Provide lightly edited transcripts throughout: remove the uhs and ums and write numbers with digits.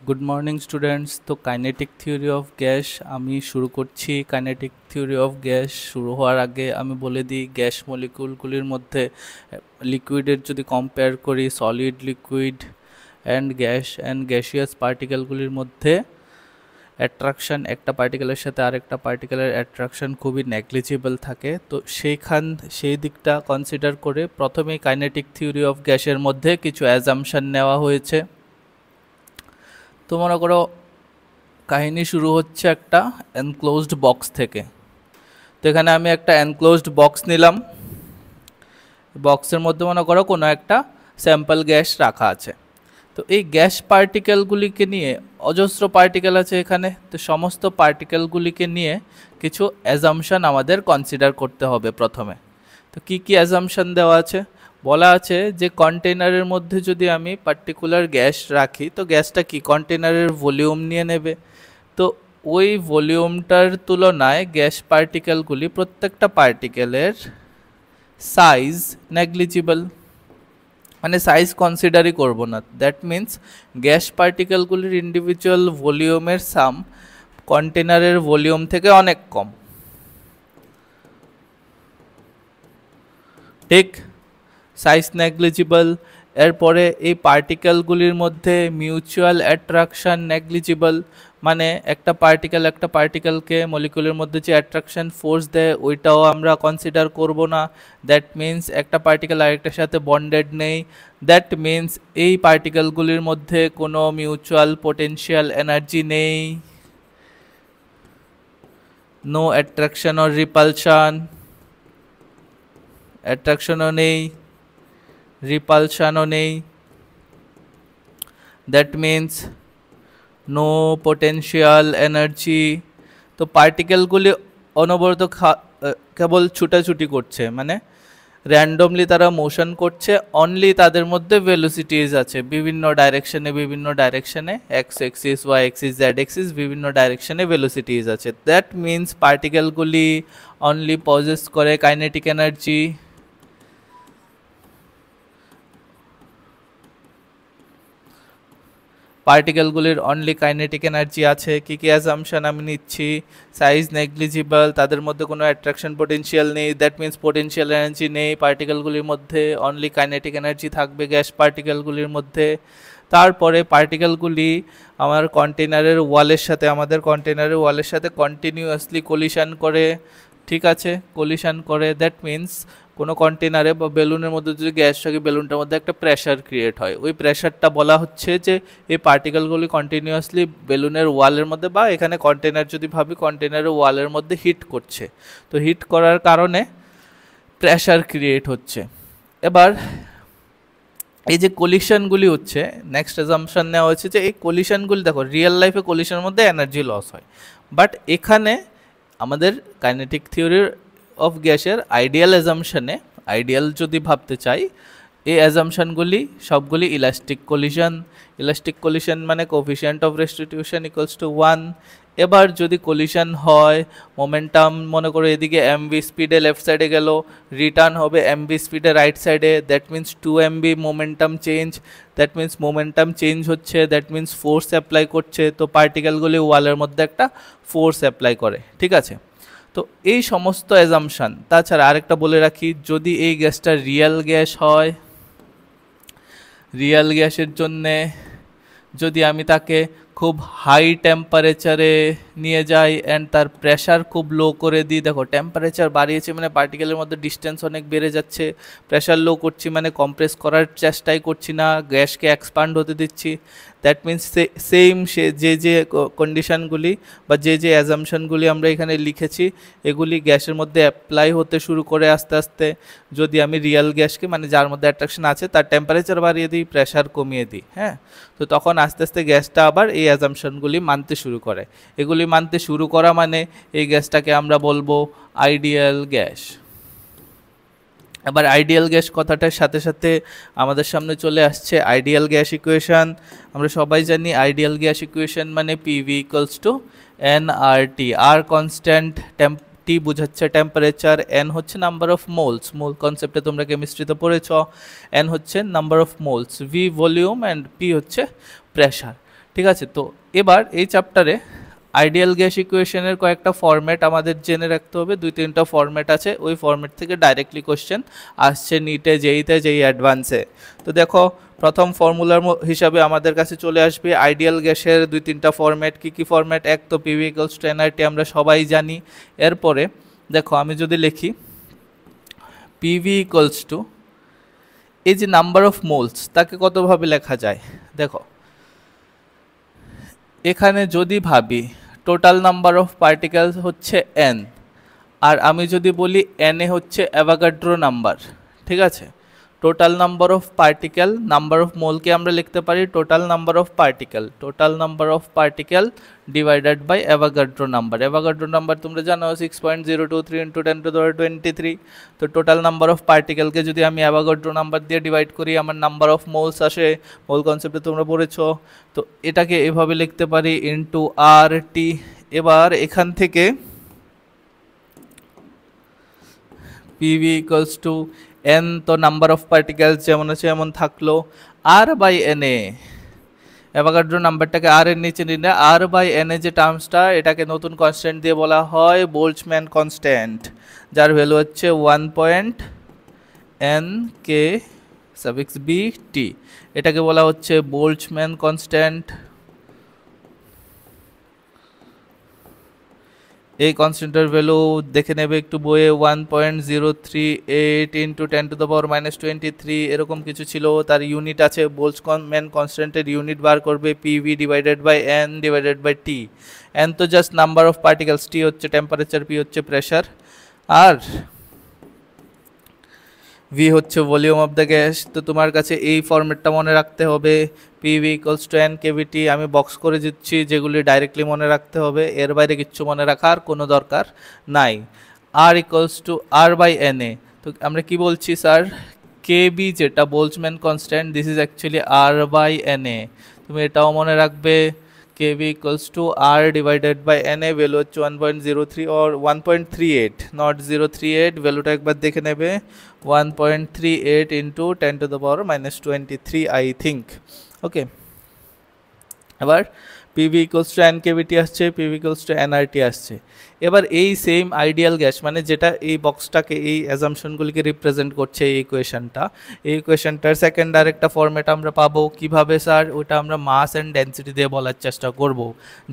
Good morning students. তো kinetic theory of gas আমি শুরু করছি। কাইনেটিক থিওরি অফ গ্যাস শুরু হওয়ার আগে আমি বলে দিই, গ্যাস মলিকিউলগুলির মধ্যে লিকুইডের যদি কম্পেয়ার করি, সলিড, লিকুইড অ্যান্ড গ্যাসিয়াস পার্টিকেলগুলির মধ্যে অ্যাট্রাকশন একটা পার্টিকেলের সাথে আরেকটা পার্টিকেলের অ্যাট্রাকশন খুবই নেগলিজিবল থাকে। তো সেই দিকটা কনসিডার করে প্রথমেই কাইনেটিক থিওরি অফ গ্যাসের মধ্যে কিছু অ্যাজাম্পশন নেওয়া হয়েছে। তো মনে করো কাহিনী শুরু হচ্ছে একটা এনক্লোজড বক্স থেকে। তো এখানে আমি একটা এনক্লোজড বক্স নিলাম। বক্সের মধ্যে মনে করো কোনো একটা স্যাম্পল গ্যাস রাখা আছে। তো এই গ্যাস পার্টিকেলগুলিকে নিয়ে অজস্র পার্টিকেল আছে এখানে। তো সমস্ত পার্টিকেলগুলিকে নিয়ে কিছু অ্যাজাম্পশন আমাদের কনসিডার করতে হবে প্রথমে। তো কি কি অ্যাজাম্পশন দেওয়া আছে? বলা আছে যে কন্টেনারের মধ্যে যদি আমি পার্টিকুলার গ্যাস রাখি, তো গ্যাসটা কি কন্টেনারের ভলিউম নিয়ে নেবে। তো ওই ভলিউমটার তুলনায় গ্যাস পার্টিকেলগুলি প্রত্যেকটা পার্টিকেলের সাইজ নেগলিজিবল, মানে সাইজ কনসিডারই করব না। দ্যাট মিন্স গ্যাস পার্টিকেলগুলির ইন্ডিভিজুয়াল ভলিউমের সাম কন্টেনারের ভলিউম থেকে অনেক কম, ঠিক? Size negligible. এরপরে এই পার্টিকেলগুলির মধ্যে মিউচুয়াল অ্যাট্রাকশন নেগলিজিবল, মানে একটা পার্টিকেলকে মলিকুলের মধ্যে যে অ্যাট্রাকশন ফোর্স দেয় ওইটাও আমরা কনসিডার করব না। দ্যাট মিন্স একটা পার্টিকেল আরেকটার সাথে বন্ডেড নেই। দ্যাট মিন্স এই পার্টিকেলগুলির মধ্যে কোনো মিউচুয়াল পোটেনশিয়াল এনার্জি নেই, নো অ্যাট্রাকশন অর রিপালশন, অ্যাট্রাকশনও নেই, রিপালশনও নেই। That means no potential energy. তো পার্টিকেলগুলি অনবরত কেবল ছুটাছুটি করছে, মানে র্যান্ডমলি তারা মোশন করছে। অনলি তাদের মধ্যে ভেলোসিটিজ আছে বিভিন্ন ডাইরেকশনে, x axis, y axis, z axis, বিভিন্ন ডাইরেকশনে ভেলোসিটিজ আছে। দ্যাট মিন্স পার্টিকেলগুলি অনলি পজেস করে কাইনেটিক এনার্জি। পার্টিকেলগুলির অনলি কাইনেটিক এনার্জি আছে। কী কী অ্যাজাম্পশন আমি নিচ্ছি? সাইজ নেগলিজিবল, তাদের মধ্যে কোনো অ্যাট্রাকশন পোটেনশিয়াল নেই, দ্যাট মিন্স পোটেনশিয়াল এনার্জি নেই পার্টিকেলগুলির মধ্যে, অনলি কাইনেটিক এনার্জি থাকবে গ্যাস পার্টিকেলগুলির মধ্যে। তারপরে পার্টিকেলগুলি আমাদের কন্টেনারের ওয়ালের সাথে কন্টিনিউয়াসলি কলিশন করে, ঠিক আছে? কলিশন করে, দ্যাট মিন্স কোনো কন্টেনারে বা বেলুনের মধ্যে যদি গ্যাস থাকে, বেলুনটার মধ্যে একটা প্রেশার ক্রিয়েট হয়। ওই প্রেশারটা বলা হচ্ছে যে এই পার্টিকেলগুলি কন্টিনিউয়াসলি বেলুনের ওয়ালের মধ্যে, বা এখানে কন্টেনার যদি ভাবি কন্টেনারের ওয়ালের মধ্যে হিট করছে। তো হিট করার কারণে প্রেশার ক্রিয়েট হচ্ছে। এবার এই যে কলিশনগুলি হচ্ছে, নেক্সট অ্যাজাম্পশন নেওয়া হয়েছে যে এই কলিশনগুলি, দেখো রিয়েল লাইফে কলিশনের মধ্যে এনার্জি লস হয়, বাট এখানে আমাদের কাইনেটিক থিওরি অফ গ্যাসের আইডিয়াল যদি ভাবতে চাই, এই অ্যাজাম্পশনগুলি সবগুলি ইলাস্টিক কলিশন মানে coefficient of restitution equals to 1। এবার যদি কলিশন হয়, মোমেন্টাম মনে করো এদিকে এমভি স্পিডে লেফট সাইডে গেল, রিটার্ন হবে এমভি স্পিডে রাইট সাইডে, that means 2mv momentum change. That means momentum change হচ্ছে, দ্যাট মিন্স ফোর্স অ্যাপ্লাই করছে। তো পার্টিকেলগুলি ওয়ালের মধ্যে একটা ফোর্স অ্যাপ্লাই করে, ঠিক আছে? তো এই সমস্ত অ্যাজাম্পশন। তাছাড়া আরেকটা বলে রাখি, যদি এই গ্যাসটা রিয়েল গ্যাস হয়, রিয়েল গ্যাসের জন্যে যদি আমি তাকে খুব হাই টেম্পারেচারে নিয়ে যাই অ্যান্ড তার প্রেশার খুব লো করে দিই, দেখো টেম্পারেচার বাড়িয়েছে মানে পার্টিকেলের মধ্যে ডিস্টেন্স অনেক বেড়ে যাচ্ছে, প্রেশার লো করছি মানে কম্প্রেস করার চেষ্টাই করছি না, গ্যাসকে এক্সপান্ড হতে দিচ্ছি। দ্যাট মিন্স সেম যে কন্ডিশনগুলি বা যে অ্যাজাম্পশনগুলি আমরা এখানে লিখেছি, এগুলি গ্যাসের মধ্যে অ্যাপ্লাই হতে শুরু করে আস্তে আস্তে। যদি আমি রিয়েল গ্যাসকে, মানে যার মধ্যে অ্যাট্রাকশন আছে, তার টেম্পারেচার বাড়িয়ে দিই, প্রেশার কমিয়ে দিই, হ্যাঁ, তো তখন আস্তে আস্তে গ্যাসটা আবার এই অ্যাজাম্পশনগুলি মানতে শুরু করে। এগুলি মানতে শুরু করা মানে এই গ্যাসটাকে আমরা বলবো আইডিয়াল গ্যাস। এবার আইডিয়াল গ্যাস কথাটার সাথে সাথে আমাদের সামনে চলে আসছে আইডিয়াল গ্যাস ইকুয়েশন। আমরা সবাই জানি আইডিয়াল গ্যাস ইকুয়েশন মানে PV equals to NRT. R constant, T বোঝাচ্ছে টেম্পারেচার, এন হচ্ছে নাম্বার অফ মোলস, মোল কনসেপ্টে তোমরা কেমিস্ট্রিতে পড়েছ। এন হচ্ছে number of moles, V volume and P হচ্ছে প্রেশার, ঠিক আছে। তো এবার এই চ্যাপ্টারে আইডিয়াল গ্যাস ইকুয়েশনের কয়েকটা ফরম্যাট আমাদের জেনে রাখতে হবে, 2-3টা ফরম্যাট আছে, ওই ফরম্যাট থেকে ডাইরেক্টলি কোশ্চেন আসছে নিটে, জেইতে, যেই অ্যাডভান্সে। তো দেখো প্রথম ফর্মুলার হিসাবে আমাদের কাছে চলে আসবে আইডিয়াল গ্যাসের 2-3টা ফরম্যাট। কি ফরম্যাট? এক তো পিভি ইকুয়ালস টু এনআরটি, আমরা সবাই জানি। এরপরে দেখো আমি যদি লিখি পিভি ইকুয়ালস টু, এই যে নাম্বার অফ মোলস, তাকে কতভাবে লেখা যায় দেখো, এখানে যদি ভাবি টোটাল নাম্বার অফ পার্টিকেলস হচ্ছে এন, আর আমি যদি বলি এন এ হচ্ছে অ্যাভোগাড্রো নাম্বার, ঠিক আছে। Total number of particle, number of মোলকে আমরা লিখতে পারি total number of particle divided by Avogadro number. Avogadro number তোমরা জানো 6.023 × 10⁻23। তো টোটাল নাম্বার অফ পার্টিকেলকে যদি আমি অ্যাভোগাড্রো নাম্বার দিয়ে ডিভাইড করি, আমার নাম্বার অফ মোলস আসে। মোল কনসেপ্টে তোমরা পড়েছো। তো এটাকে এভাবে লিখতে পারি ইন্টু আর টি। এবার এখান থেকে পিভি ইকুয়ালস টু এন, তো নাম্বার অফ পার্টিকেলস যেমন আছে এমন থাকলো, আর বাই এন এ, অ্যাভোগাড্রো নাম্বারটাকে আর এর নিচে নিলে আর বাই এন এ যে টার্মসটা, এটাকে নতুন কনস্ট্যান্ট দিয়ে বলা হয় বোল্টজম্যান কনস্ট্যান্ট, যার ভ্যালু হচ্ছে 1.n/k(bt). এটাকে বলা হচ্ছে বোল্টজম্যান কনস্ট্যান্ট। এই কনস্ট্যান্টের ভ্যালু দেখে নেবে একটু বইয়ে, 1.038 × 10⁻23 এরকম কিছু ছিল। তার ইউনিট আছে, বোল্টজম্যান কনস্ট্যান্টের ইউনিট বার করবে PV divided by N divided by T. N তো just number of particles, T হচ্ছে টেম্পারেচার, পি হচ্ছে প্রেশার, আর ভি হচ্ছে ভলিউম অফ দ্য গ্যাস। তো তোমার কাছে এই ফরম্যাটটা মনে রাখতে হবে, PV equals to N KVT. আমি বক্স করে দিচ্ছি যেগুলি ডাইরেক্টলি মনে রাখতে হবে, এর বাইরে কিচ্ছু মনে রাখার কোনো দরকার নাই। আর equals to R by N A. তো আমরা কি বলছি স্যার, কেবি যেটা Boltzmann constant, this is actually R by N A. তুমি এটাও মনে রাখবে, KB equals to R divided by N A, value হচ্ছে 1.03 or 1.38, নট 038। ভ্যালুটা একবার দেখে নেবে, 1.38 × 10⁻23 আই থিঙ্ক। ওকে, এবার PV equals to N KBT আসছে, পিভি ইকুয়ালস টু এনআরটি আসছে। এবার এই সেম আইডিয়াল গ্যাস, মানে যেটা এই বক্সটাকে, এই অ্যাজাম্পশনগুলিকে রিপ্রেজেন্ট করছে এই ইকুয়েশনটার সেকেন্ড আরেকটা ফরম্যাট আমরা পাবো। কিভাবে স্যার? ওটা আমরা মাস অ্যান্ড ডেন্সিটি দিয়ে বলার চেষ্টা করব,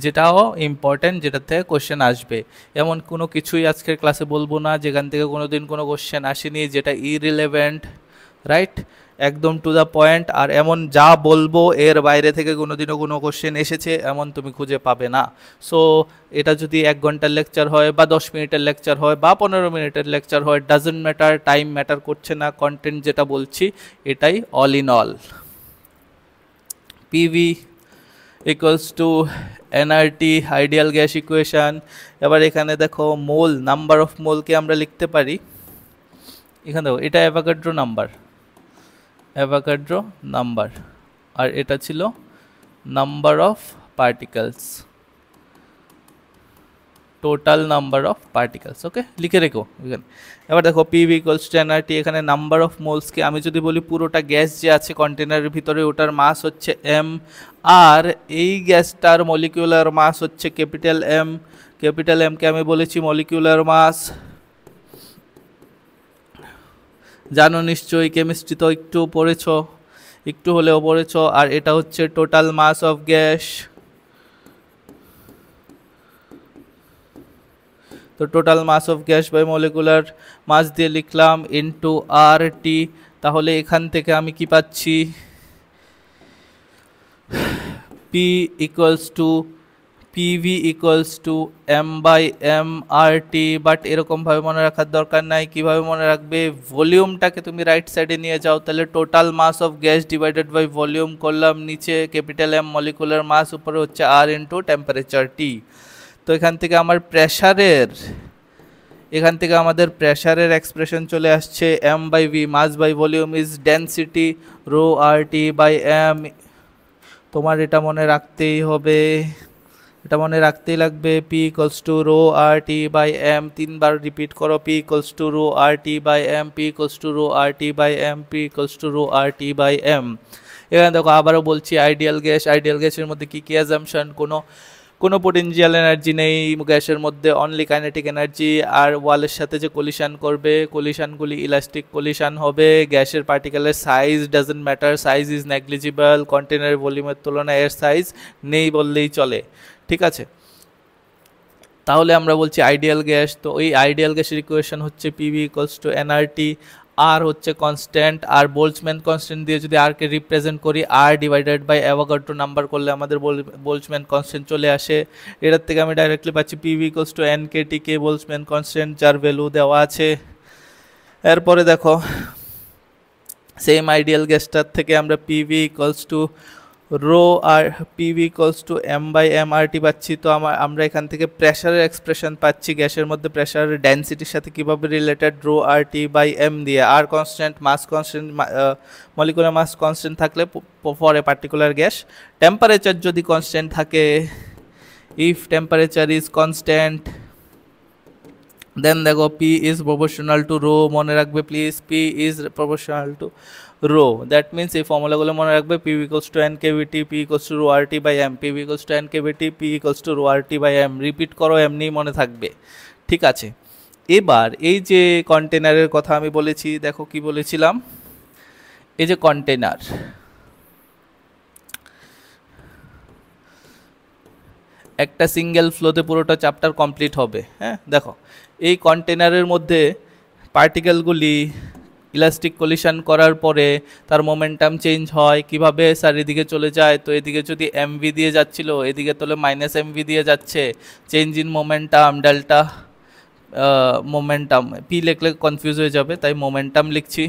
যেটাও ইম্পর্টেন্ট, যেটা থেকে কোশ্চেন আসবে। এমন কোনো কিছুই আজকের ক্লাসে বলবো না যেখান থেকে কোনো দিন কোনো কোশ্চেন আসেনি, যেটা ইররিলেভেন্ট, রাইট, একদম টু দ্য পয়েন্ট। আর এমন যা বলবো এর বাইরে থেকে কোনোদিনও কোনো কোশ্চেন এসেছে এমন তুমি খুঁজে পাবে না। সো এটা যদি 1 ঘন্টার লেকচার হয় বা 10 মিনিটের লেকচার হয় বা 15 মিনিটের লেকচার হয়, ডাজেন্ট ম্যাটার, টাইম ম্যাটার করছে না, কন্টেন্ট যেটা বলছি এটাই all in all. PV equals to nRT, ideal gas equation. এবার এখানে দেখো মোল, নাম্বার অফ মোলকে আমরা লিখতে পারি, এখানে দেখো এটা অ্যাভোগাড্রো নাম্বার, আর এটা ছিল number of particles, total number of particles. Okay, লিখে রেখো এখানে। এবার দেখো পিভি ইকুয়ালস টু এনআরটি, এখানে নাম্বার অফ মোলসকে আমি যদি বলি পুরোটা গ্যাস যে আছে কন্টেনারের ভিতরে, ওটার মাস হচ্ছে এম, আর এই গ্যাসটার মলিকিউলার মাস হচ্ছে ক্যাপিটাল এম। ক্যাপিটাল এমকে আমি বলেছি মলিকিউলার মাস, জানো নিশ্চয়ই, কেমিস্ট্রি তো একটু পড়েছো, একটু হলেও পড়েছো। আর এটা হচ্ছে টোটাল মাস অফ গ্যাস। তো total mass of gas by molecular mass দিয়ে লিখলাম ইন্টু আর টি। তাহলে এখান থেকে আমি কি পাচ্ছি, P equals to PV equals to M by M R T. But এরকমভাবে মনে রাখার দরকার নাই। কিভাবে মনে রাখবে, ভলিউমটাকে তুমি রাইট সাইডে নিয়ে যাও, তাহলে total mass of gas divided by volume করলাম, নিচে ক্যাপিটাল এম মলিকুলার মাস, উপরে হচ্ছে আর ইন্টু টেম্পারেচার টি। তো এখান থেকে আমার আমাদের প্রেশারের এক্সপ্রেশন চলে আসছে, M by V, mass by volume is density, rho R T by M. তোমার এটা মনে রাখতেই হবে, এটা মনে রাখতেই লাগবে। P equals to rho R T by M, 3 বার রিপিট করো, P equals to rho R T by M, P equals to rho R T by M, P equals to rho R T by M. এখানে দেখো আবারও বলছি ideal গ্যাসের মধ্যে কি কি অ্যাজাম্পশন, কোনো পোটেনশিয়াল এনার্জি নেই গ্যাসের মধ্যে, অনলি কাইনেটিক এনার্জি। আর ওয়ালের সাথে যে কলিশন করবে, কলিশনগুলি ইলাস্টিক কলিশন হবে। গ্যাসের পার্টিকেলের size doesn't matter, size is negligible, কন্টেনারের ভলিউমের তুলনায় এর সাইজ নেই বললেই চলে, ঠিক আছে। তাহলে আমরা বলছি আইডিয়াল গ্যাস, তো ওই আইডিয়াল গ্যাসের ইকুয়েশন হচ্ছে পিভি ইকুয়ালস টু এনআরটি, আর হচ্ছে কনস্ট্যান্ট, আর বোল্টজম্যান কনস্ট্যান্ট দিয়ে যদি আর কে রিপ্রেজেন্ট করি, আর ডিভাইডেড বাই অ্যাভোগাড্রো নাম্বার করলে আমাদের বোল্টজম্যান কনস্ট্যান্ট চলে আসে। এটার থেকে আমি ডাইরেক্টলি পাচ্ছি PV equals to N K T K Boltzmann constant, যার ভ্যালু দেওয়া আছে। এরপরে দেখো সেম আইডিয়াল গ্যাসটার থেকে আমরা PV equals to rho R PV equals to M by M R T পাচ্ছি। তো আমরা এখান থেকে প্রেশারের এক্সপ্রেশন পাচ্ছি, গ্যাসের মধ্যে প্রেশারের ডেন্সিটির সাথে কীভাবে related, rho R T by M দিয়ে। আর constant, mass constant, molecular mass constant থাকলে for a particular gas. Temperature যদি কনস্ট্যান্ট থাকে, if temperature is constant, then দেখো P is proportional to rho, মনে রাখবে please, P is proportional to rho. That means এই ফর্মুলাগুলো মনে রাখবে, P equals to N KVT, P equals to rho R T by M, P equals to N KVT, P equals to rho R T by M. Repeat করো, এমনি মনে থাকবে, ঠিক আছে। এবার এই যে কন্টেনারের কথা আমি বলেছি, দেখো কি বলেছিলাম, এই যে কন্টেনার, একটা সিঙ্গেল ফ্লোতে পুরোটা চ্যাপ্টার কমপ্লিট হবে। হ্যাঁ, দেখো এই কন্টেনারের মধ্যে পার্টিকেলগুলি ইলাস্টিক কলিশন করার পরে তার মোমেন্টাম চেঞ্জ হয় কিভাবে, স্যার এদিকে চলে যায়, তো এদিকে যদি এমভি দিয়ে যাচ্ছিল, এদিকে তাহলে মাইনাস এমভি দিয়ে যাচ্ছে, change in momentum, delta momentum, P লিখলে কনফিউজ হয়ে যাবে তাই মোমেন্টাম লিখছি।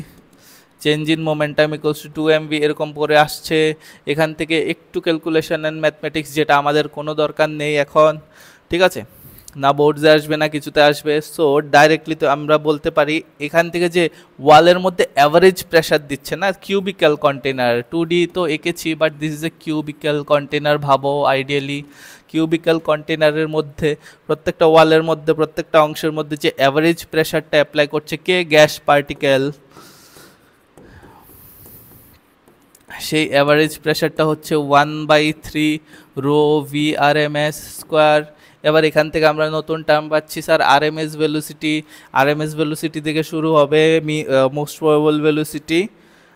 Change in momentum equals to 2mv এরকম করে আসছে। এখান থেকে একটু ক্যালকুলেশন অ্যান্ড ম্যাথমেটিক্স, যেটা আমাদের কোনো দরকার নেই এখন, ঠিক আছে, না বোর্ডসে আসবে না কিছুতে আসবে। সো ডাইরেক্টলি তো আমরা বলতে পারি এখান থেকে যে ওয়ালের মধ্যে অ্যাভারেজ প্রেশার দিচ্ছে না, কিউবিক্যাল কন্টেনার, 2D তো এঁকেছি but this is a cubical container, ভাবো আইডিয়ালি কিউবিক্যাল কন্টেনারের মধ্যে প্রত্যেকটা ওয়ালের মধ্যে প্রত্যেকটা অংশের মধ্যে যে অ্যাভারেজ প্রেশারটা অ্যাপ্লাই করছে কে, গ্যাস পার্টিকেল, সেই অ্যাভারেজ প্রেশারটা হচ্ছে 1/3 rho V R M S square. এবার এখান থেকে আমরা নতুন টার্ম পাচ্ছি sir RMS velocity, RMS velocity থেকে শুরু হবে most probable velocity,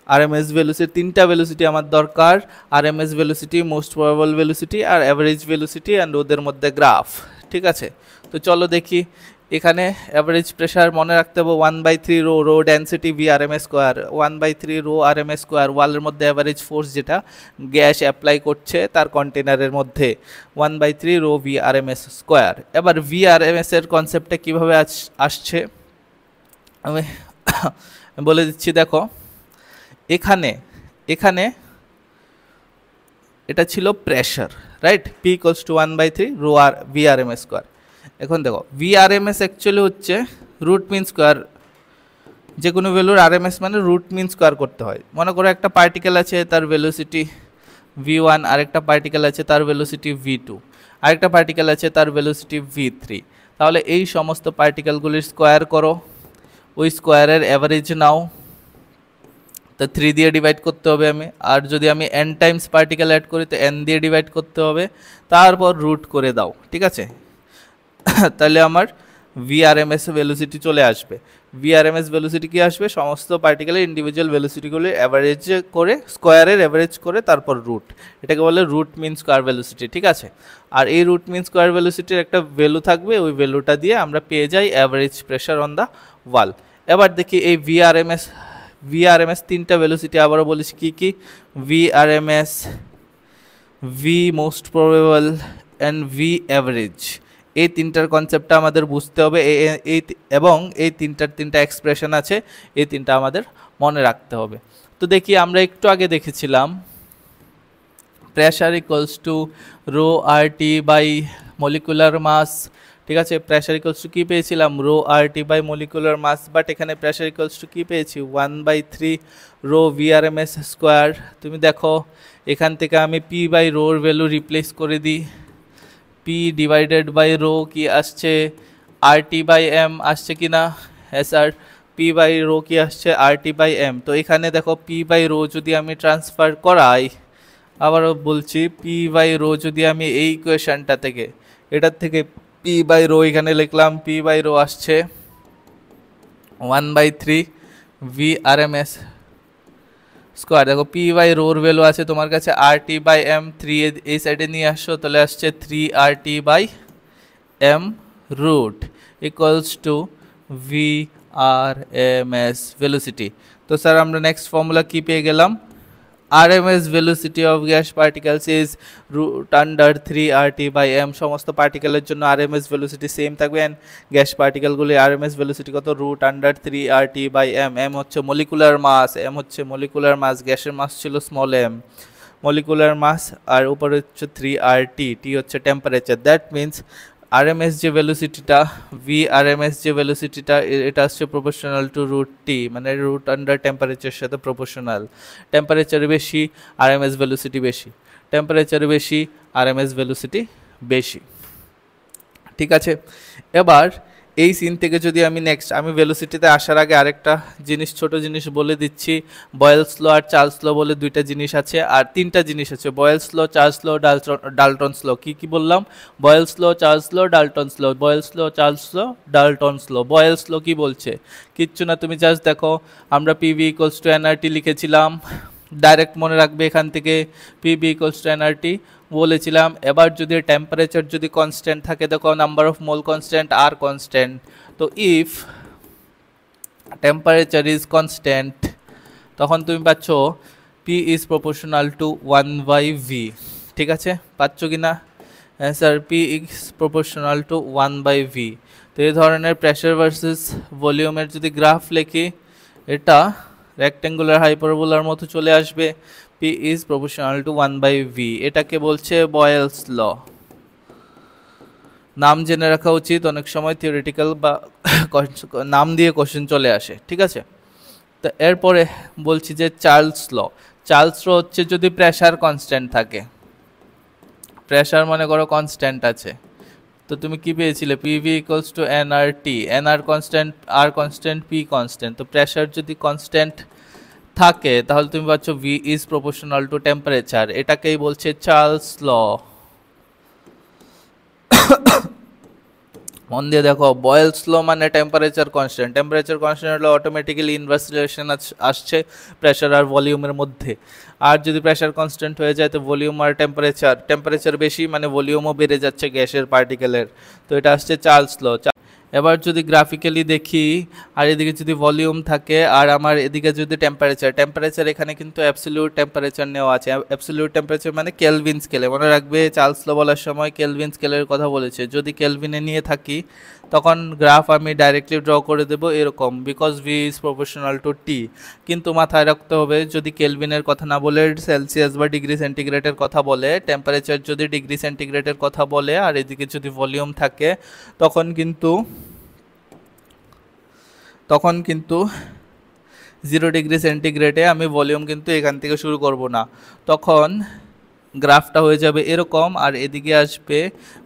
RMS velocity, তিনটা ভেলোসিটি আমার দরকার, RMS velocity, most probable velocity আর অ্যাভারেজ ভেলোসিটি, অ্যান্ড ওদের মধ্যে গ্রাফ, ঠিক আছে। তো চলো দেখি, এখানে অ্যাভারেজ প্রেশার মনে রাখতে হবে 1/3 rho, rho density V R M S square, 1/3 rho R M S square, ওয়ালের মধ্যে অ্যাভারেজ ফোর্স যেটা গ্যাস অ্যাপ্লাই করছে তার কন্টেনারের মধ্যে 1/3 rho V R M S square. এবার ভি আর এম এস এর কনসেপ্টটা কীভাবে আসছে আমি বলে দিচ্ছি। দেখো এখানে এটা ছিল pressure, right, P equals to 1/3 rho আর V R M S square. এখন দেখো V R M S actually হচ্ছে রুট মিন স্কোয়ার, যে কোনো ভ্যালুর আর এম এস মানে রুট মিন স্কোয়ার করতে হয়। মনে করো একটা পার্টিকেল আছে তার ভেলোসিটি v1, আরেকটা পার্টিকেল আছে তার ভেলোসিটি v2, আরেকটা পার্টিকেল আছে তার ভেলোসিটি v3। তাহলে এই সমস্ত পার্টিকেলগুলির স্কোয়ার করো, ওই স্কোয়ারের অ্যাভারেজ নাও, তো 3 দিয়ে ডিভাইড করতে হবে আমি, আর যদি আমি n টাইমস পার্টিকেল অ্যাড করি তো n দিয়ে ডিভাইড করতে হবে, তারপর রুট করে দাও, ঠিক আছে। তাহলে আমার ভিআরএমএস ভেলোসিটি চলে আসবে। ভিআরএমএস ভেলোসিটি কি আসবে, সমস্ত পার্টিকেলের ইন্ডিভিজুয়াল ভেলোসিটিগুলি অ্যাভারেজ করে, স্কোয়ারের অ্যাভারেজ করে তারপর রুট, এটাকে বলে রুট মিন স্কোয়ার ভেলোসিটি, ঠিক আছে। আর এই রুট মিন স্কোয়ার ভেলোসিটির একটা ভ্যালু থাকবে, ওই ভ্যালুটা দিয়ে আমরা পেয়ে যাই অ্যাভারেজ প্রেশার অন দ্য ওয়াল। এবার দেখি এই ভিআরএমএস তিনটা ভেলোসিটি আবারও বলেছি কি কি, V RMS, V most probable and V average. এই তিনটার কনসেপ্টটা আমাদের বুঝতে হবে, এবং এই তিনটা এক্সপ্রেশন আছে, এই তিনটা আমাদের মনে রাখতে হবে। তো দেখি আমরা একটু আগে দেখেছিলাম pressure equals to rho R T by molecular mass, ঠিক আছে। প্রেশার ইকুয়ালস টু কী পেয়েছিলাম, rho R T by molecular mass, but এখানে প্রেশার ইকুয়ালস টু কী পেয়েছি, 1/3 রো ভিআরএমএস স্কোয়ার। তুমি দেখো এখান থেকে আমি পি বাই রোর ভ্যালু রিপ্লেস করে দিই, পি ডিভাইডেড বাই রো কি আসছে, আর টি বাই এম আসছে কি না, হ্যাঁ স্যার, পি বাই রো কি আসছে আরটি বাই এম। তো এখানে দেখো পি বাই রো যদি আমি ট্রান্সফার করাই, আবারও বলছি পি বাই রো যদি আমি এই ইকুয়েশনটা থেকে এটার থেকে পি বাই রো এখানে লিখলাম, পি বাই রো আসছে 1/3 V R M S square. দেখো পি বাই রোর ভ্যালু আছে তোমার কাছে আর টি বাই এম, 3 এই সাইডে নিয়ে আসছো তাহলে আসছে 3 R T by M root equals to V R M S velocity. তো স্যার আমরা নেক্সট ফর্মুলা কি পেয়ে গেলাম, RMS velocity of gas particles is root under 3 RT by m। সমস্ত পার্টিকেলের জন্য RMS velocity সেম থাকবে, এন্ড গ্যাস পার্টিকেলগুলি RMS velocity কত, root under 3 RT by m। m হচ্ছে মলিকুলার মাস, m হচ্ছে মলিকুলার মাস, গ্যাসের মাস ছিল স্মল m মলিকুলার মাস, আর উপরে হচ্ছে 3 RT, t হচ্ছে টেম্পারেচার। দ্যাট মিন্স RMS যে ভেলোসিটিটা ভি RMS যে ভেলোসিটিটা এটা আসছে প্রপোর্শনাল টু রুট টি, মানে রুট আন্ডার টেম্পারেচারের সাথে প্রপোর্শনাল। টেম্পারেচার বেশি RMS ভেলোসিটি বেশি, টেম্পারেচার বেশি RMS ভেলোসিটি বেশি। ঠিক আছে, এবার এই সিন থেকে যদি আমি নেক্সট আমি ভেলোসিটিতে আসার আগে আরেকটা জিনিস ছোট জিনিস বলে দিচ্ছি। বয়েলস ল আর চার্লস ল বলে দুইটা জিনিস আছে, আর তিনটা জিনিস আছে, বয়েলস ল, চার্লস ল, ডাল্টনস ল। কি কি বললাম, বয়েলস ল, চার্লস ল, ডাল্টনস ল, বয়েলস ল, চার্লস ল, ডাল্টনস ল। বয়েলস ল কি বলছে, কিচ্ছু না, তুমি জাস্ট দেখো আমরা পিভি ইকুয়ালস টু এনআরটি লিখেছিলাম, ডাইরেক্ট মনে রাখবে এখান থেকে পিভি ইকুয়ালস টু এনআরটি বলেছিলাম। এবার যদি টেম্পারেচার যদি কনস্ট্যান্ট থাকে, দেখো নাম্বার অফ মোল কনস্ট্যান্ট আর কনস্ট্যান্ট, তো ইফ টেম্পারেচার ইজ কনস্ট্যান্ট তখন তুমি পাচ্ছ P is proportional two 1/v। ঠিক আছে, পাচ্ছ কি না sir, P is proportional two 1/v। তো এই ধরনের প্রেশার ভার্সেস ভলিউমের যদি গ্রাফ লিখি, এটা রেক্টেঙ্গুলার হাইপারবোলার মতো চলে আসবে, P is proportional to 1/v। এটাকে বলছে বয়েলস ল। নাম জেনে রাখা উচিত, অনেক সময় থিওরিটিক্যাল বা নাম দিয়ে কোশ্চেন চলে আসে। ঠিক আছে, তো এরপরে বলছি যে চার্লস ল। চার্লস ল হচ্ছে যদি প্রেশার কনস্ট্যান্ট থাকে, প্রেশার মনে করো কনস্ট্যান্ট আছে, তো তুমি কি পেয়েছিলে, PV equals to NRT, NR constant, আর কনস্ট্যান্ট, পি কনস্ট্যান্ট। তো প্রেশার যদি কনস্ট্যান্ট থাকে তাহলে তুমি পাচ্ছ V is proportional to temperature, এটাকেই বলছে চার্লস ল। মন দিয়ে দেখো, বয়েলস ল মানে টেম্পারেচার কনস্ট্যান্ট, টেম্পারেচার কনস্ট্যান্ট হলে অটোমেটিক্যালি ইনভার্স রিলেশন আসছে প্রেশার আর ভলিউমের মধ্যে। আর যদি প্রেশার কনস্ট্যান্ট হয়ে যায় তো ভলিউম আর টেম্পারেচার বেশি মানে ভলিউমও বেড়ে যাচ্ছে গ্যাসের পার্টিকেলের, তো এটা আসছে চার্লস ল। এবার যদি গ্রাফিক্যালি দেখি, আর এদিকে যদি ভলিউম থাকে আর আমার এদিকে যদি টেম্পারেচার এখানে কিন্তু অ্যাবসলিউট টেম্পারেচার নেওয়া আছে। অ্যাবসলিউট টেম্পারেচার মানে কেলভিন স্কেলে, মনে রাখবে চার্লস ল বলার সময় কেলভিন স্কেলের কথা বলেছে। যদি কেলভিনে নিয়ে থাকি তখন গ্রাফ আমি ডাইরেক্টলি ড্র করে দেবো এরকম, because V is proportional to T. কিন্তু মাথায় রাখতে হবে যদি কেলভিনের কথা না বলে সেলসিয়াস বা ডিগ্রি সেন্টিগ্রেডের কথা বলে, টেম্পারেচার যদি ডিগ্রি সেন্টিগ্রেডের কথা বলে আর এদিকে যদি ভলিউম থাকে তখন কিন্তু 0 ডিগ্রি সেন্টিগ্রেডে আমি ভলিউম কিন্তু এখান থেকে শুরু করব না, তখন গ্রাফটা হয়ে যাবে এরকম, আর এদিকে আসবে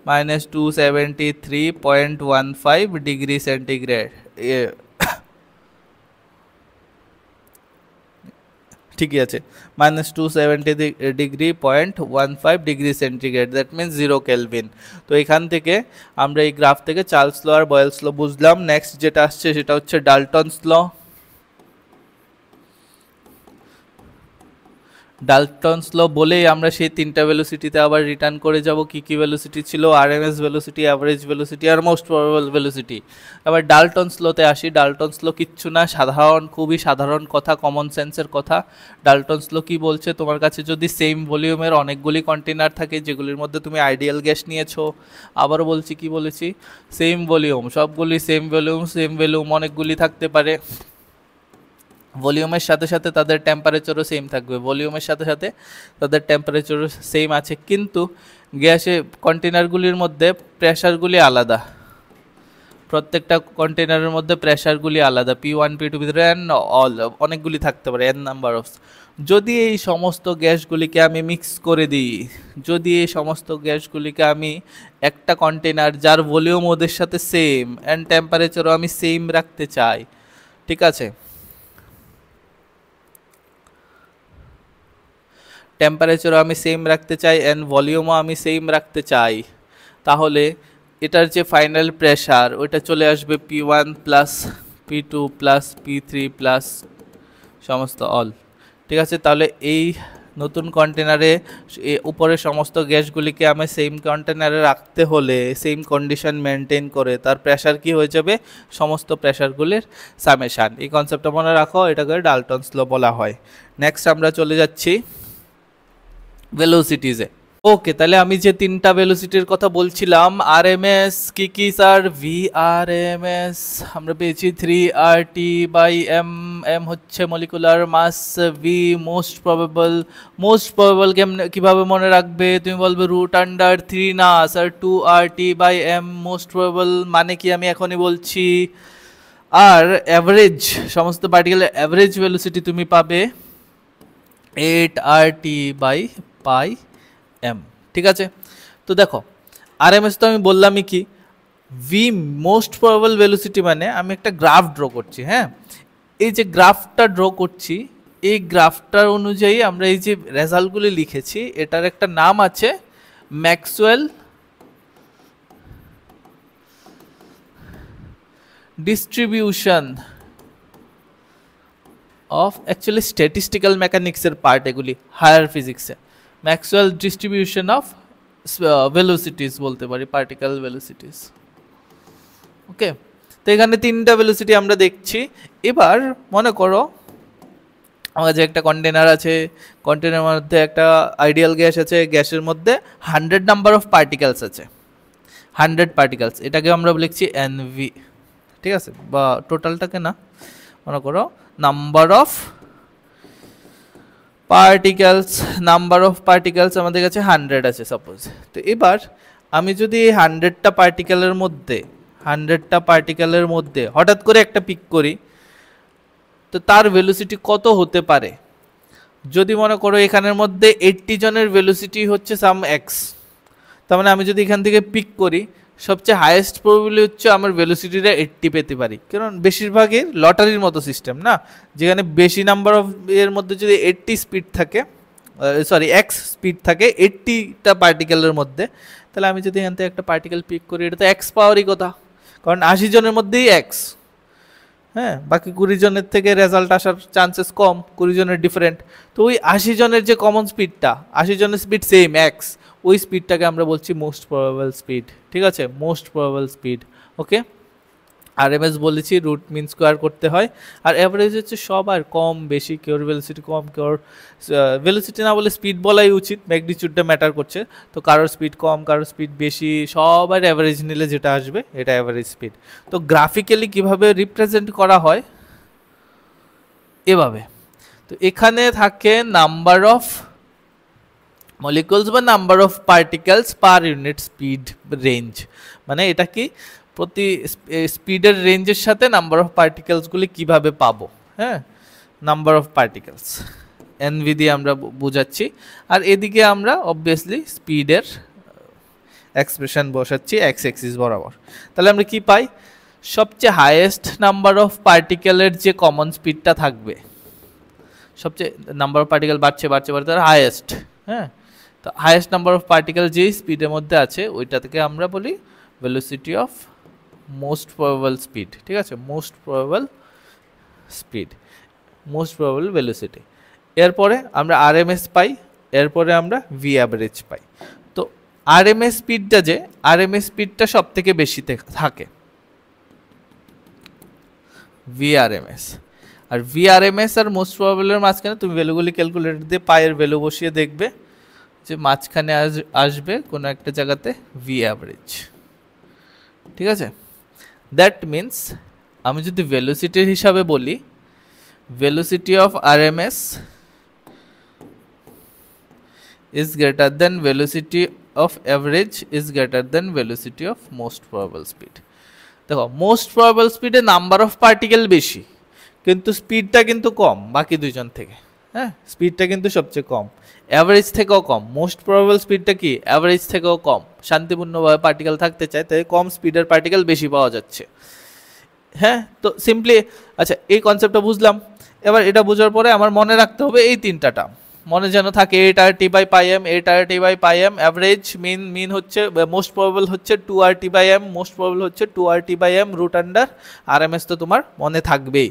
-273.15 ডিগ্রি সেন্টিগ্রেড। ঠিকই আছে, -270.15 degree centigrade, that means 0 Kelvin. তো এখান থেকে আমরা এই গ্রাফ থেকে চার্লস ল আর বয়েলস ল বুঝলাম। নেক্সট যেটা আসছে সেটা হচ্ছে ডাল্টনস ল। ডাল্টনস ল বলেই আমরা সেই তিনটা ভেলোসিটিতে আবার রিটার্ন করে যাব। কি কি ভেলোসিটি ছিল, আরএমএস ভেলোসিটি, অ্যাভারেজ ভেলোসিটি আর মোস্ট প্রবাবল ভেলোসিটি। আবার ডাল্টনস লতে আসি। ডাল্টনস ল কিচ্ছু না, খুবই সাধারণ কথা, কমন সেন্সের কথা। ডাল্টনস ল কি বলছে, তোমার কাছে যদি সেম ভলিউমের অনেকগুলি কন্টেনার থাকে যেগুলির মধ্যে তুমি আইডিয়াল গ্যাস নিয়েছো, আবারও বলছি কি বলেছি, সেম ভলিউম, সবগুলি সেম ভলিউম অনেকগুলি থাকতে পারে, ভলিউমের সাথে সাথে তাদের টেম্পারেচারও সেম থাকবে, ভলিউমের সাথে সাথে তাদের টেম্পারেচারও সেম আছে, কিন্তু গ্যাসে কন্টেনারগুলির মধ্যে প্রেশারগুলি আলাদা, প্রত্যেকটা কন্টেনারের মধ্যে প্রেশারগুলি আলাদা, P1 P2 ভিতরে অনেকগুলি থাকতে পারে, n নাম্বার অফ। যদি এই সমস্ত গ্যাসগুলিকে আমি মিক্স করে দিই, যদি এই সমস্ত গ্যাসগুলিকে আমি একটা কন্টেনার যার ভলিউম ওদের সাথে সেম অ্যান্ড টেম্পারেচারও আমি সেম রাখতে চাই, ঠিক আছে। টেম্পারেচারও আমি সেম রাখতে চাই অ্যান্ড ভলিউমও আমি সেম রাখতে চাই, তাহলে এটার যে ফাইনাল প্রেশার ওইটা চলে আসবে P1 plus P2 plus P3 plus সমস্ত অল। ঠিক আছে, তাহলে এই নতুন কন্টেনারে উপরে সমস্ত গ্যাসগুলিকে আমি সেম কন্টেনারে রাখতে হলে সেম কন্ডিশন মেনটেন করে তার প্রেশার কি হয়ে যাবে, সমস্ত প্রেশারগুলির সামেশান। এই কনসেপ্টটা মনে রাখো, এটাকে ডাল্টনস ল বলা হয়। নেক্সট আমরা চলে যাচ্ছি ভেলোসিটিজে। ওকে, তাহলে আমি যে তিনটা ভেলোসিটির কথা বলছিলাম, আরএমএস কি কি স্যার? ভিআরএমএস আমরা পেয়েছি 3RT/m, m হচ্ছে molecular mass, V most probable. Most probable কিভাবে মনে রাখবে? তুমি বলবে √3 না স্যার, 2RT/m মোস্ট প্রবাবল মানে কি আমি এখনই বলছি। আর অ্যাভারেজ, সমস্ত পার্টিকেলের অ্যাভারেজ ভেলোসিটি তুমি পাবে 8RT/πm। ঠিক আছে, তো দেখো আরএমএস তো আমি বললামই কি, ভি মোস্ট প্রবাবল ভেলোসিটি মানে আমি একটা গ্রাফ ড্র করছি। হ্যাঁ, এই যে গ্রাফটা ড্র করছি, এই গ্রাফটার অনুযায়ী আমরা এই যে রেজাল্টগুলি লিখেছি, এটার একটা নাম আছে Maxwell distribution of, actually statistical মেকানিক্সের পার্ট এগুলি, হায়ার ফিজিক্সে। ম্যাক্সওয়েল ডিস্ট্রিবিউশন অফ ভেলোসিটিস বলতে পারি, পার্টিকেল ভেলোসিটিস। ওকে, তো এখানে তিনটা ভেলোসিটি আমরা দেখছি। এবার মনে করো আমার যে একটা কন্টেনার আছে, কন্টেনারের মধ্যে একটা আইডিয়াল গ্যাস আছে, গ্যাসের মধ্যে 100 নাম্বার অফ পার্টিকেলস আছে, 100 পার্টিকেলস, এটাকে আমরা লিখছি এনভি। ঠিক আছে, বা টোটালটাকে না, মনে করো number of particles, number of particles আমাদের কাছে 100 আছে সাপোজ। তো এবার আমি যদি এই 100টা পার্টিকেলের মধ্যে হঠাৎ করে একটা পিক করি, তো তার ভেলোসিটি কত হতে পারে? যদি মনে করো এখানের মধ্যে 80 জনের ভেলোসিটি হচ্ছে সাম এক্স, তার মানে আমি যদি এখান থেকে পিক করি, সবচেয়ে হাইয়েস্ট প্রবাবিলিটি হচ্ছে আমার ভেলোসিটিটা 80 পেতে পারি। কারণ বেশিরভাগই লটারির মতো সিস্টেম না, যেখানে বেশি নাম্বার অফ এর মধ্যে যদি 80 স্পিড থাকে, সরি এক্স স্পিড থাকে 80টা পার্টিকেলের মধ্যে, তাহলে আমি যদি এখান থেকে একটা পার্টিকেল পিক করি, এটা তো এক্স পাওয়ারই কথা, কারণ 80 জনের মধ্যেই এক্স। হ্যাঁ, বাকি 20 জনের থেকে রেজাল্ট আসার চান্সেস কম, 20 জনের ডিফারেন্ট। তো ওই 80 জনের যে কমন স্পিডটা, 80 জনের স্পিড সেম এক্স, ওই স্পিডটাকে আমরা বলছি মোস্ট প্রবাবল স্পিড। ঠিক আছে, মোস্ট প্রবাবল স্পিড। ওকে, আরএমএস বলেছি রুট মিন স্কোয়ার করতে হয়, আর অ্যাভারেজ হচ্ছে সবার কম বেশি, কেউর ভেলোসিটি কম, কেউর ভেলোসিটি না বলে স্পিড বলাই উচিত, ম্যাগনিটিউডটা ম্যাটার করছে। তো কারোর স্পিড কম, কারোর স্পিড বেশি, সবার অ্যাভারেজ নিলে যেটা আসবে এটা অ্যাভারেজ স্পিড। তো গ্রাফিক্যালি কিভাবে রিপ্রেজেন্ট করা হয়, এভাবে। তো এখানে থাকে নাম্বার অফ মলিকুলস বা number of particles per unit speed range, মানে এটা কি প্রতি স্পিডের রেঞ্জের সাথে নাম্বার অফ পার্টিকেলসগুলি কিভাবে পাবো। হ্যাঁ, নাম্বার অফ পার্টিকেলস এনভি দিয়ে আমরা বোঝাচ্ছি, আর এদিকে আমরা অবভিয়াসলি স্পিডের এক্সপ্রেশন বসাচ্ছি এক্স অ্যাক্সিস বরাবর। তাহলে আমরা কি পাই? সবচেয়ে হাইয়েস্ট নাম্বার অফ পার্টিকেলের যে কমন স্পিডটা থাকবে, সবচেয়ে নাম্বার অফ পার্টিকেল বাড়ছে বাড়ছে বাড়ছে তার হাইয়েস্ট। হ্যাঁ, তো হাইয়েস্ট নাম্বার অফ পার্টিকেল যেই স্পিডের মধ্যে আছে ওইটা থেকে আমরা বলি velocity of most probable speed. ঠিক আছে, most probable speed, most probable velocity. এরপরে আমরা আরএমএস পাই, এরপরে আমরা ভি অ্যাভারেজ পাই। তো আরএমএস স্পিডটা, যে আরএমএস স্পিডটা সব থেকে বেশি থাকে ভিআরএমএস, আর ভিআরএমএস আর মোস্ট প্রবাবলের মাঝখানে তুমি ভ্যালুগুলি ক্যালকুলেটর দিয়ে পায়ের ভ্যালু বসিয়ে দেখবে যে মাঝখানে আসবে কোনো একটা জায়গাতে ভি অ্যাভারেজ। ঠিক আছে, দ্যাট মিন্স আমি যদি ভেলোসিটির হিসাবে বলি, velocity of RMS is greater than velocity of average is greater than velocity of most probable speed। দেখো মোস্ট প্রবাবল স্পিডে নাম্বার অফ পার্টিকেল বেশি, কিন্তু স্পিডটা কিন্তু কম বাকি দুইজন থেকে। হ্যাঁ, স্পিডটা কিন্তু সবচেয়ে কম, অ্যাভারেজ থেকেও কম। মোস্ট প্রবাবল স্পিডটা কি অ্যাভারেজ থেকেও কম, শান্তিপূর্ণভাবে পার্টিকেল থাকতে চায়, তাই কম স্পিডের পার্টিকেল বেশি পাওয়া যাচ্ছে। হ্যাঁ, তো সিম্পলি আচ্ছা এই কনসেপ্টটা বুঝলাম। এবার এটা বোঝার পরে আমার মনে রাখতে হবে এই তিনটা টার্ম মনে যেন থাকে, 8RT/πm, 8RT/πm, অ্যাভারেজ মিন হচ্ছে মোস্ট প্রবাবল হচ্ছে 2RT/m, মোস্ট প্রবাবল হচ্ছে 2RT/m, রুট আন্ডার RMS তো তোমার মনে থাকবেই।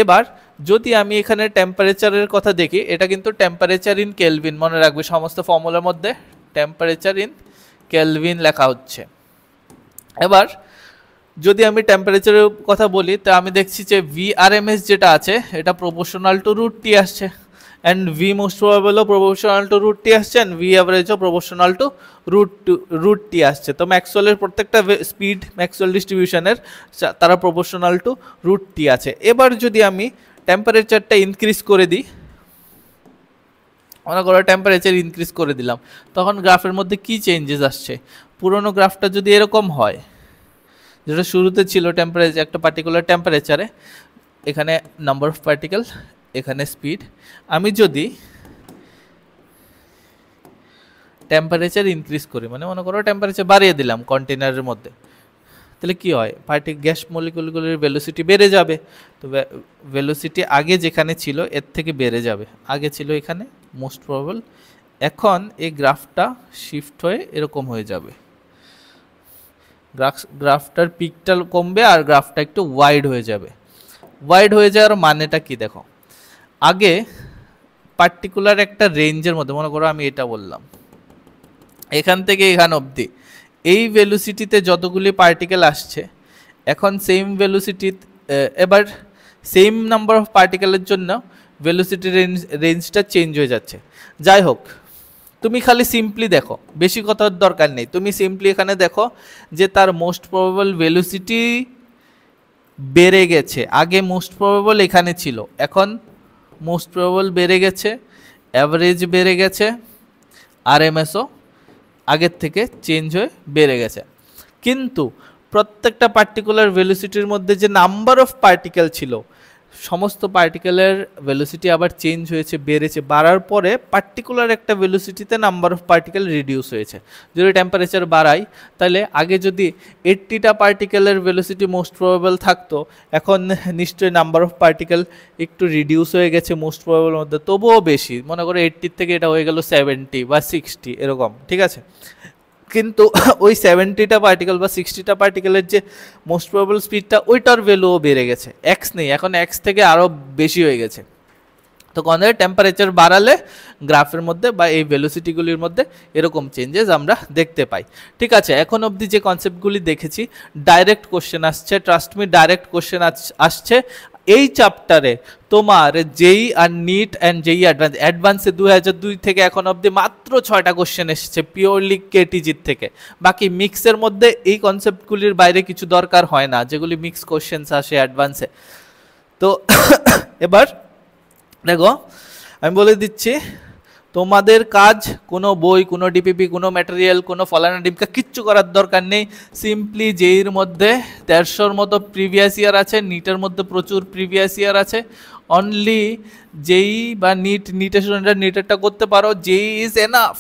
এবার যদি আমি এখানে টেম্পারেচারের কথা দেখি, এটা কিন্তু টেম্পারেচার ইন কেলভিন মনে রাখবে, সমস্ত ফর্মুলার মধ্যে টেম্পারেচার ইন কেলভিন লেখা হচ্ছে। এবার যদি আমি টেম্পারেচারের কথা বলি, তা আমি দেখছি যে VRMS যেটা আছে এটা প্রপোর্শনাল টু রুট টি আসছে, অ্যান্ড V মোস্ট প্রবাবলও প্রপোর্শনাল টু রুট টি আসছে, অ্যান্ড V অ্যাভারেজও প্রপোর্শনাল টু রুট টি আসছে। তো ম্যাক্সওয়েলের প্রত্যেকটা স্পিড ম্যাক্সওয়েল ডিস্ট্রিবিউশনের তারা প্রপোর্শনাল টু রুট টি আছে। এবার যদি আমি টেম্পারেচারটা ইনক্রিজ করে দিই, মনে করো টেম্পারেচার ইনক্রিজ করে দিলাম, তখন গ্রাফের মধ্যে কি চেঞ্জেস আসছে? পুরোনো গ্রাফটা যদি এরকম হয়, যেটা শুরুতে ছিল টেম্পারেচার একটা পার্টিকুলার টেম্পারেচারে, এখানে নাম্বার অফ পার্টিকেল, এখানে স্পিড, আমি যদি টেম্পারেচার ইনক্রিজ করি, মানে মনে করো টেম্পারেচার বাড়িয়ে দিলাম কন্টেনারের মধ্যে, তাহলে কি হয়? গ্যাস মলিকুলগুলির ভেলোসিটি বেড়ে যাবে। তো ভেলোসিটি আগে যেখানে ছিল এর থেকে বেড়ে যাবে, আগে ছিল এখানে মোস্ট প্রবাবল, এখন এই গ্রাফটা শিফট হয়ে এরকম হয়ে যাবে, গ্রাফটার পিকটা কমবে আর গ্রাফটা একটু ওয়াইড হয়ে যাবে। ওয়াইড হয়ে যাওয়ার মানেটা কি দেখো, আগে পার্টিকুলার একটা রেঞ্জের মধ্যে, মনে করো আমি এটা বললাম এখান থেকে এখান অবধি এই ভেলোসিটিতে যতগুলি পার্টিকেল আসছে, এখন সেম ভেলোসিটি, এবার সেম নাম্বার অফ পার্টিকেলের জন্য ভেলোসিটি রেঞ্জটা চেঞ্জ হয়ে যাচ্ছে। যাই হোক, তুমি খালি সিম্পলি দেখো, বেশি কথার দরকার নেই, তুমি সিম্পলি এখানে দেখো যে তার মোস্ট প্রবাবল ভেলোসিটি বেড়ে গেছে, আগে মোস্ট প্রবাবল এখানে ছিল, এখন মোস্ট প্রবাবল বেড়ে গেছে, অ্যাভারেজ বেড়ে গেছে, RMSও আগের থেকে চেঞ্জ হয়ে বেড়ে গেছে। কিন্তু প্রত্যেকটা পার্টিকুলার ভেলোসিটির মধ্যে যে নাম্বার অফ পার্টিকেল ছিল, সমস্ত পার্টিকেলের ভেলোসিটি আবার চেঞ্জ হয়েছে, বেড়েছে, বাড়ার পরে পার্টিকুলার একটা ভেলোসিটিতে নাম্বার অফ পার্টিকেল রিডিউস হয়েছে। যদি টেম্পারেচার বাড়াই, তাহলে আগে যদি 80টা পার্টিকেলের ভেলোসিটি মোস্ট প্রবাবল থাকতো, এখন নিশ্চয়ই নাম্বার অফ পার্টিকেল একটু রিডিউস হয়ে গেছে মোস্ট প্রবাবল মধ্যে, তবুও বেশি, মনে করো 80 থেকে এটা হয়ে গেল 70 বা 60 এরকম, ঠিক আছে। কিন্তু ওই 70টা পার্টিকেল বা 60টা পার্টিকেলের যে মোস্ট প্রবাবল স্পিডটা, ওইটার ভ্যালুও বেড়ে গেছে, এক্স নেই, এখন এক্স থেকে আরও বেশি হয়ে গেছে। তো কোন টেম্পারেচার বাড়ালে গ্রাফের মধ্যে বা এই ভেলোসিটিগুলির মধ্যে এরকম চেঞ্জেস আমরা দেখতে পাই। ঠিক আছে, এখন অবধি যে কনসেপ্টগুলি দেখেছি, ডাইরেক্ট কোশ্চেন আসছে, ট্রাস্ট মি ডাইরেক্ট কোশ্চেন আসছে এই চ্যাপ্টারে। তোমার যেই আর নিট অ্যান্ড যেই অ্যাডভান্সে 2002 থেকে এখন অবধি মাত্র 6টা কোশ্চেন এসেছে পিওরলি কেটিজির থেকে। বাকি মিক্সের মধ্যে এই কনসেপ্টগুলির বাইরে কিছু দরকার হয় না, যেগুলি মিক্স কোশ্চেন্স আসে অ্যাডভান্সে। তো এবার দেখো, আমি বলে দিচ্ছি, তোমাদের কাজ কোনো বই, কোনো ডিপিপি, কোনো ম্যাটেরিয়াল, কোনো ফলানা ডিমকা কিচ্ছু করার দরকার নেই। সিম্পলি যেইর মধ্যে 150-র মতো প্রিভিয়াস ইয়ার আছে, নিটের মধ্যে প্রচুর প্রিভিয়াস ইয়ার আছে, অনলি যেই বা নিটের স্টুডেন্টরা নিটেরটা করতে পারো, যেই ইজ এনাফ।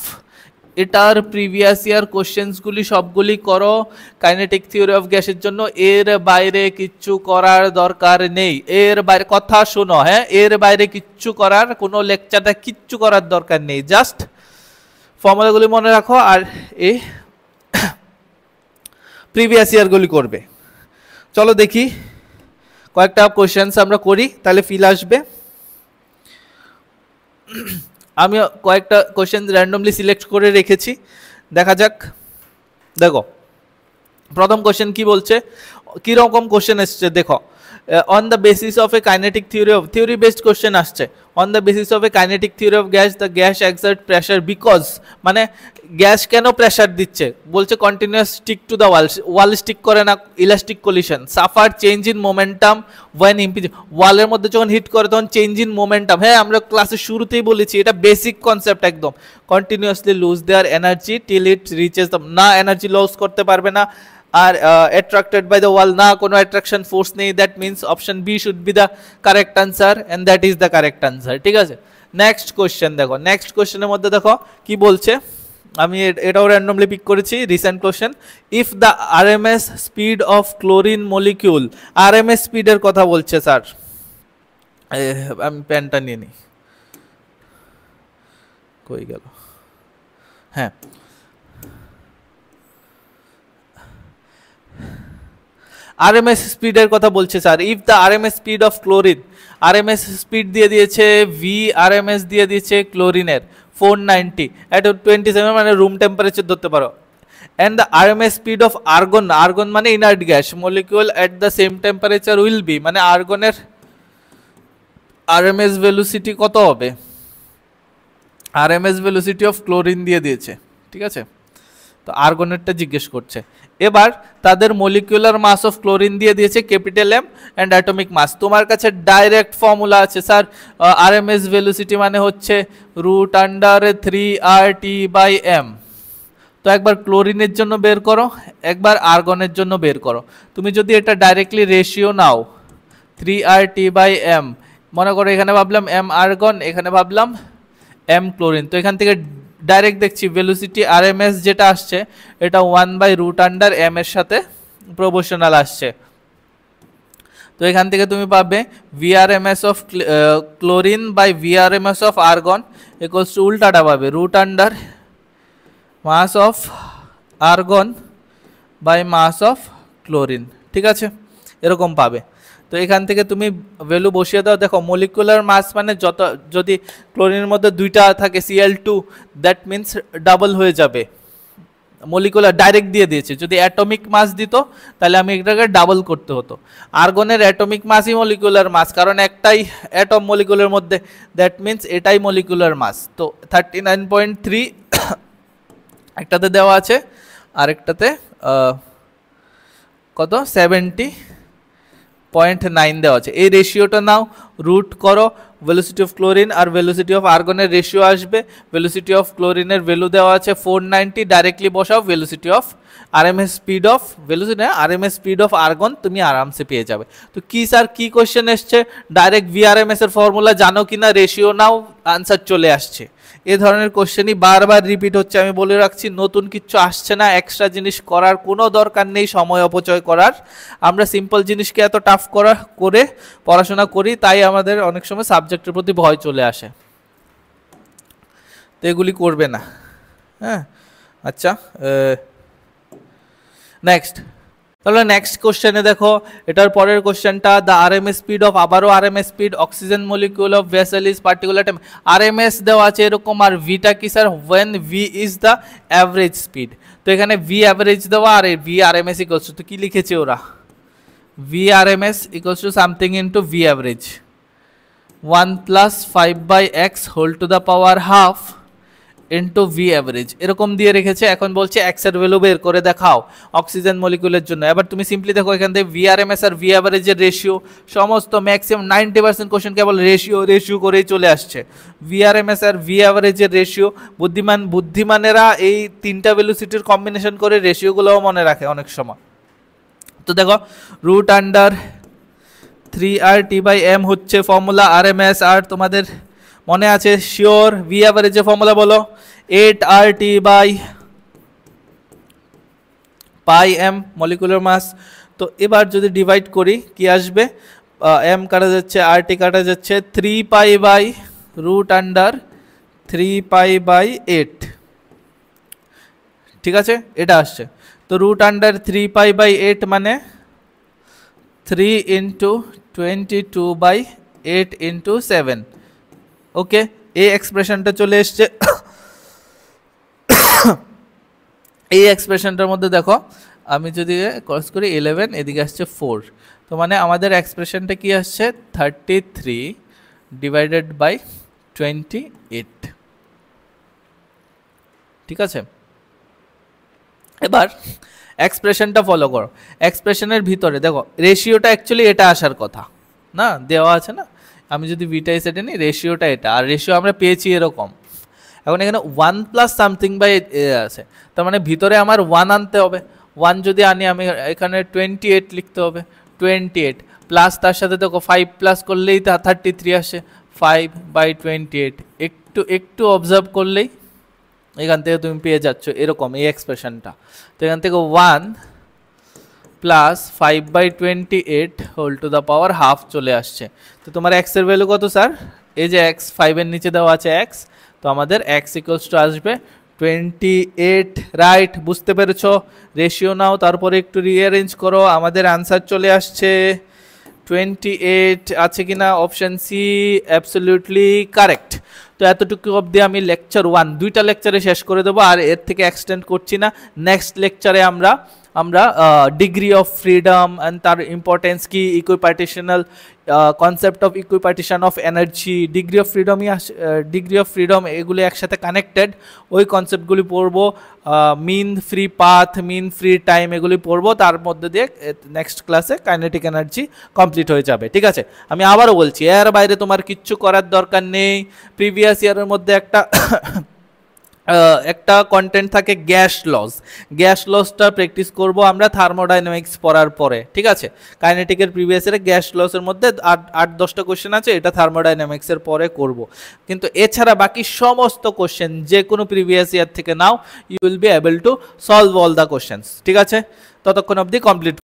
এটার প্রিভিয়াস ইয়ার কোশ্চেন্সগুলি সবগুলি করো কাইনেটিক থিওরি অফ গ্যাসের জন্য, এর বাইরে কিচ্ছু করার দরকার নেই। এর বাইরে কথা শোনো, হ্যাঁ, এর বাইরে কিচ্ছু করার, কোনো লেকচারটা কিচ্ছু করার দরকার নেই, জাস্ট ফর্মুলাগুলি মনে রাখো আর এই প্রিভিয়াস ইয়ারগুলি করবে। চলো দেখি কয়েকটা কোশ্চেন্স আমরা করি, তাহলে ফিল আসবে। আমি কয়েকটা কোশ্চেন র্যান্ডমলি সিলেক্ট করে রেখেছি, দেখা যাক। দেখো প্রথম কোশ্চেন কি বলছে, কীরকম কোশ্চেন এসছে দেখো। On the basis of a kinetic theory based question আসছে। On the basis of a kinetic theory of gas, the gas exert pressure because, মানে গ্যাস কেন প্রেশার দিচ্ছে, বলছে continuous stick to the wall stick করে না, elastic collision, suffer change in momentum when impinge, ওয়ালের মধ্যে যখন হিট করে তখন চেঞ্জ ইন মোমেন্টাম। হ্যাঁ, আমরা ক্লাসের শুরুতেই বলেছি, এটা বেসিক কনসেপ্ট একদম। Continuously lose their energy till it reaches the, না এনার্জি লস করতে পারবে না, আর attracted by the wall, না কোনো অ্যাট্রাকশন ফোর্স নেই। That means option B should be the correct answer, and that is the correct answer. ঠিক আছে, next question দেখো। নেক্সট কোশ্চেনের মধ্যে দেখো কি বলছে, আমি এটাও র্যান্ডমলি পিক করেছি, recent question. If the RMS speed of chlorine molecule, RMS স্পিডের কথা বলছে স্যার, আমি পেনটা নিয়ে নিই, কই গেল, হ্যাঁ আরএমএস স্পিডের কথা বলছে sir. If the RMS speed of chlorine, RMS speed দিয়ে দিয়েছে ভি, আরএমএস দিয়ে দিয়েছে ক্লোরিনের 490 এট 27, মানে রুম টেম্পারেচার ধরতে পারো। And the RMS speed of argon, argon মানে inert gas molecule at the same temperature will be, মানে আর্গনের আরএমএস ভেলোসিটি কত হবে, আরএমএস ভেলোসিটি অফ ক্লোরিন দিয়ে দিয়েছে, ঠিক আছে। তো আর্গনেরটা জিজ্ঞেস করছে। এবার তাদের মলিকুলার মাস অফ ক্লোরিন দিয়ে দিয়েছে capital M and atomic mass. তোমার কাছে ডাইরেক্ট ফর্মুলা আছে স্যার, আরএমএস ভেলোসিটি মানে হচ্ছে √3RT/m। তো একবার ক্লোরিনের জন্য বের করো, একবার আর্গনের জন্য বের করো। তুমি যদি এটা ডাইরেক্টলি রেশিও নাও 3RT/m, মনে করো এখানে ভাবলাম m আর্গন, এখানে ভাবলাম m ক্লোরিন, তো এখান থেকে ডাইরেক্ট দেখছি ভেলোসিটি আরএমএস যেটা আসছে এটা 1/√m এর সাথে প্রপোর্শনাল আসছে। তো এখান থেকে তুমি পাবে VRMS of chlorine by VRMS of argon equals to উল্টাটা পাবে √, mass of argon by mass of chlorine, ঠিক আছে, এরকম পাবে। তো এখান থেকে তুমি ভ্যালু বসিয়ে দাও। দেখো মলিকুলার মাস মানে যত, যদি ক্লোরিনের মধ্যে দুইটা থাকে Cl2, দ্যাট মিন্স ডাবল হয়ে যাবে। মলিকুলার ডাইরেক্ট দিয়ে দিয়েছে, যদি অ্যাটমিক মাস দিত তাহলে আমি এটাকে ডাবল করতে হতো। আর্গনের অ্যাটমিক মাসই মলিকুলার মাস, কারণ একটাই অ্যাটম মলিকুলের মধ্যে, দ্যাট মিন্স এটাই মলিকুলার মাস। তো 39.3 একটাতে দেওয়া আছে, আরেকটাতে কত 70.9 দেওয়া আছে। এই রেশিওটা নাও, রুট করো, ভেলোসিটি অফ ক্লোরিন আর ভেলোসিটি অফ আর্গনের রেশিও আসবে। ভেলোসিটি অফ ক্লোরিনের ভ্যালু দেওয়া আছে 490, ডাইরেক্টলি বসাও velocity of RMS speed of velocity RMS speed of argon, তুমি আরামসে পেয়ে যাবে। তো কি স্যার কি কোশ্চেন এসছে, ডাইরেক্ট ভিআরএমএস এর ফর্মুলা জানো কিনা, রেশিও নাও, আনসার চলে আসছে। এ ধরনের কোশ্চেনই বারবার রিপিট হচ্ছে, আমি বলে রাখছি নতুন কিছু আসছে না, এক্সট্রা জিনিস করার কোনো দরকার নেই, সময় অপচয় করার। আমরা সিম্পল জিনিসকে এত টাফ করে পড়াশোনা করি, তাই আমাদের অনেক সময় সাবজেক্টের প্রতি ভয় চলে আসে। তো এগুলি করবে না, হ্যাঁ। আচ্ছা নেক্সট, তাহলে নেক্সট কোশ্চেনে দেখো, এটার পরের কোশ্চেনটা দ্য আরএমএস স্পিড অফ, আবারও RMS speed oxygen molecule of vessel is particular time. RMS দেওয়া আছে এরকম, আর ভিটা কি sir, when V is the average speed. তো এখানে ভি অ্যাভারেজ দেওয়া আর ভি আরএমএস ইকুয়ালস টু, তো কি লিখেছে ওরা, V RMS equals to something into V average 1 + 5/x whole to the power half into V average, এরকম দিয়ে রেখেছে। এখন বলছে এক্স এর ভ্যালু বের করে দেখাও অক্সিজেন মলিকুলের জন্য। এবার তুমি সিম্পলি দেখো এখান থেকে ভিআরএমএস আর ভি অ্যাভারেজের রেশিও, সমস্ত ম্যাক্সিমাম 90% কোশ্চেন কেবল রেশিও করেই চলে আসছে। ভিআরএমএস আর ভি অ্যাভারেজের রেশিও, বুদ্ধিমানেরা এই তিনটা ভেলোসিটির কম্বিনেশন করে রেশিওগুলোও মনে রাখে অনেক সময়। তো দেখো √3RT/m হচ্ছে ফর্মুলা আরএমএস, আর তোমাদের মনে আছে শিওর, ভি অ্যাভারেজের ফর্মুলা বলো 8RT/πm মলিকুলার মাস। তো এবার যদি ডিভাইড করি কি আসবে, m কাটা যাচ্ছে, RT কাটা যাচ্ছে, 3π/√3π/8, ঠিক আছে, এটা আসছে। তো √3π/8 মানে 3 × 22/8 × 7, ওকে, এই এক্সপ্রেশনটা চলে এসছে। এই এক্সপ্রেশনটার মধ্যে দেখো আমি যদি ক্রস করি 11, এদিকে আসছে 4, তো মানে আমাদের এক্সপ্রেশনটা কি আসছে 33/28, ঠিক আছে। এবার এক্সপ্রেশনটা ফলো করো, এক্সপ্রেশনের ভিতরে দেখো রেশিওটা অ্যাকচুয়ালি এটা আসার কথা না, দেওয়া আছে না, আমি যদি ভিটা সেটা নিই, রেশিওটা এটা, আর রেশিও আমরা পেয়েছি এরকম। এখন এখানে 1 + something/8 আছে, তার মানে ভিতরে আমার 1 আনতে হবে। 1 যদি আনি আমি এখানে 28 লিখতে হবে, 28 প্লাস তার সাথে দেখো 5 প্লাস করলেই 33 আসে, 5/28। একটু অবজার্ভ করলেই এখান থেকে তুমি পেয়ে যাচ্ছ এরকম এই এক্সপ্রেশনটা। তো এখান থেকে 1 plus 5/28 whole to the power half চলে আসছে। তো তোমার এক্স এর ভ্যালু কত স্যার? এই যে এক্স 5 এর নিচে দেওয়া আছে এক্স, তো আমাদের এক্স ইকুয়ালস টু আসবে 28, রাইট? বুঝতে পেরেছো? রেশিও নাও, তারপরে একটু রিঅ্যারেঞ্জ করো, আমাদের আনসার চলে আসছে 28 আছে কিনা? Option C absolutely correct. তো এতটুকু অবধি আমি লেকচার 1 দুইটা লেকচারে শেষ করে দেবো, আর এর থেকে এক্সটেন্ড করছি না। নেক্সট লেকচারে আমরা ডিগ্রি অফ ফ্রিডম অ্যান্ড তার ইম্পর্টেন্স কি, equipartitional concept of equipartition of energy, degree of freedom এগুলি একসাথে কানেক্টেড, ওই কনসেপ্টগুলি পড়বো। Mean free path, mean free time এগুলি পড়বো, তার মধ্যে দিয়ে নেক্সট ক্লাসে কাইনেটিক এনার্জি কমপ্লিট হয়ে যাবে। ঠিক আছে, আমি আবারও বলছি, এর বাইরে তোমার কিচ্ছু করার দরকার নেই। প্রিভিয়াস ইয়ারের মধ্যে একটা কন্টেন্ট থাকে গ্যাস লসটা প্র্যাকটিস করব আমরা থার্মোডাইনামিক্স পড়ার পরে। ঠিক আছে, কাইনেটিকের প্রিভিয়াস ইয়ারে গ্যাস লসের মধ্যে 8-10টা কোশ্চেন আছে, এটা থার্মোডাইনামিক্সের পরে করব। কিন্তু এছাড়া বাকি সমস্ত কোশ্চেন যে কোনো প্রিভিয়াস ইয়ার থেকে নাও, you will be able to solve all the questions. ঠিক আছে, ততক্ষণ অবধি কমপ্লিট